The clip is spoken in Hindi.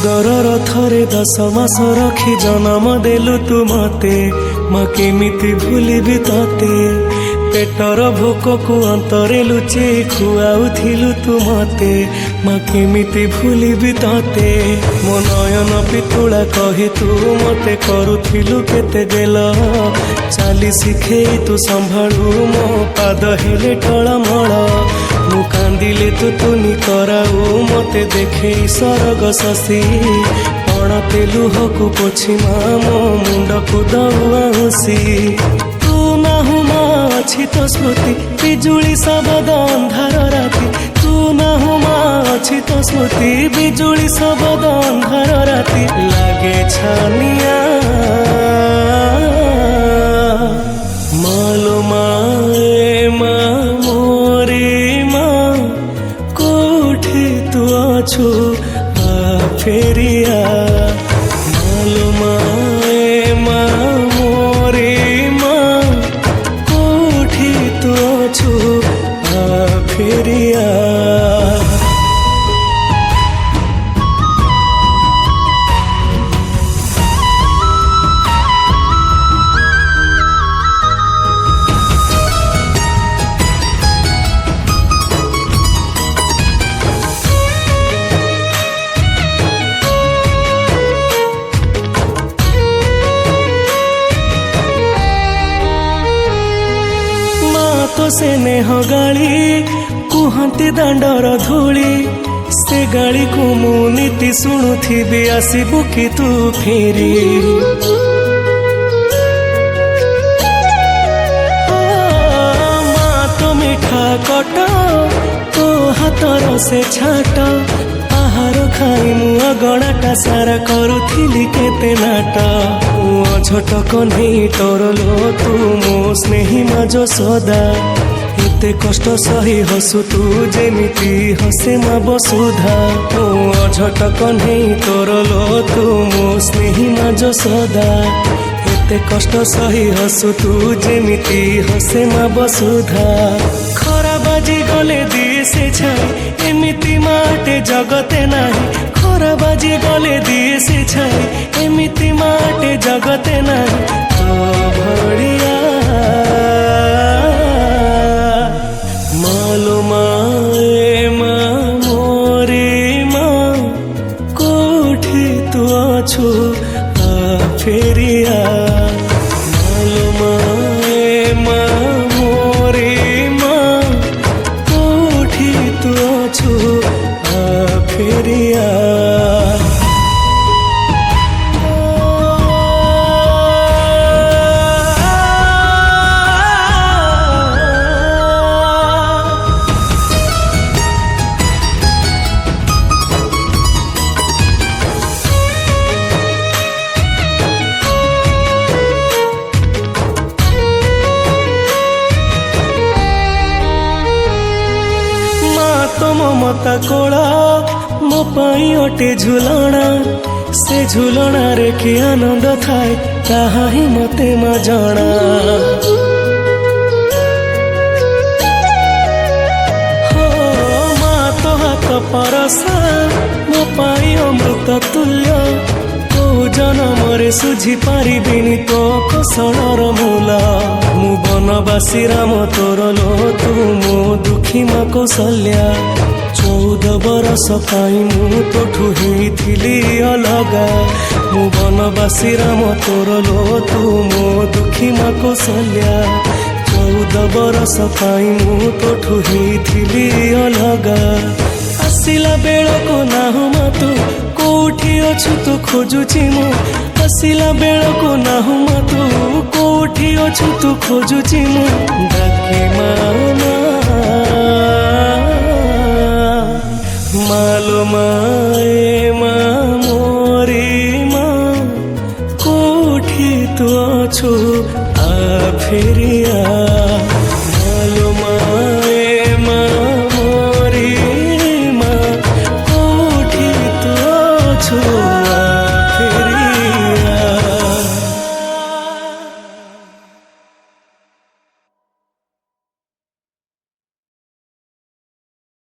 गरर थरे 10 मास रखी जन्म देलु तू मते माँ केमिति भूलिबि तते पेटर भोक को अंतरे लुचे खुआउथिलु तू मते माँ केमिति भूलिबि तते मो नयन पितुला कही तू मते करुथिलु केते गेल चाली शिखे तू संभाळु मो पाद हेले टळमळ मु कांदिले तू तुनी कराऊ मते देखे सरग शशि पणते लुहकु पोछि मो मुंड को दउआसी तू नाहु मा अछि तो स्मृति बिजुली सबद अंधार राति तू नाहु मा अछि तो स्मृति बिजुली सबद अंधार राति लागे छानिया मालो माए मा मोरे मा कोठे तू अछु फेरिया मालो माए मा मोरे मा कोठे तू अछु फेरिया तो से नेह गाली कुहती दांडर धूली से गाली को मु नीति शुणुथी आसबु कि तू फेरी माँ तो मिठा कट तो हाथर से छाट आहार खाई मु अगणाटा सारा करुथिली केते नाट छोट कन्हई तोर लो तू मो स्नेही माजो सदा एते कष्ट सही हसु तू जेमिति हसे मा बसुधा छोट कन्हई तोर लो तू मो स्नेही माजो सदा एते कष्ट सही हसु तू जेमिति हसे मा बसुधा खरा बाजी गले दिए से छाई एमिति माटे जगते नाही खरा बाजी गले दिए से छाई एमिति माटे जगते नाही तो भड़िया मालो माए मा मोरे मा कोठे तू अछु फेरिया मालो माए मा मोरे मा कोठे तू अछु फेरिया तो ममता कोला मो पाई अटे झुलना से झुलना रे कि आनंद थाए ताहा ही मते मा जाना हो माँ तो हाथ परसा मो पाई अमृत तुल्य तो जनमरे सुझी पारिबिनी तो कसणर मूला मु बनवासी राम तोर लो तू मो दुखी मा कौशल्या 14 बरस पाई मु तोठू हेइथिली अलगा मु बनवासी राम तोर लो तू मो दुखी मा कौशल्या 14 बरस पाई मु तोठू हेइथिली अलगा आसिला बेल को नाहु मा तू कोठी अछु तू खोजुची मु आसिला बेल को नाहु मा तू कोठी अछु तू खोजुची मु डाके मामा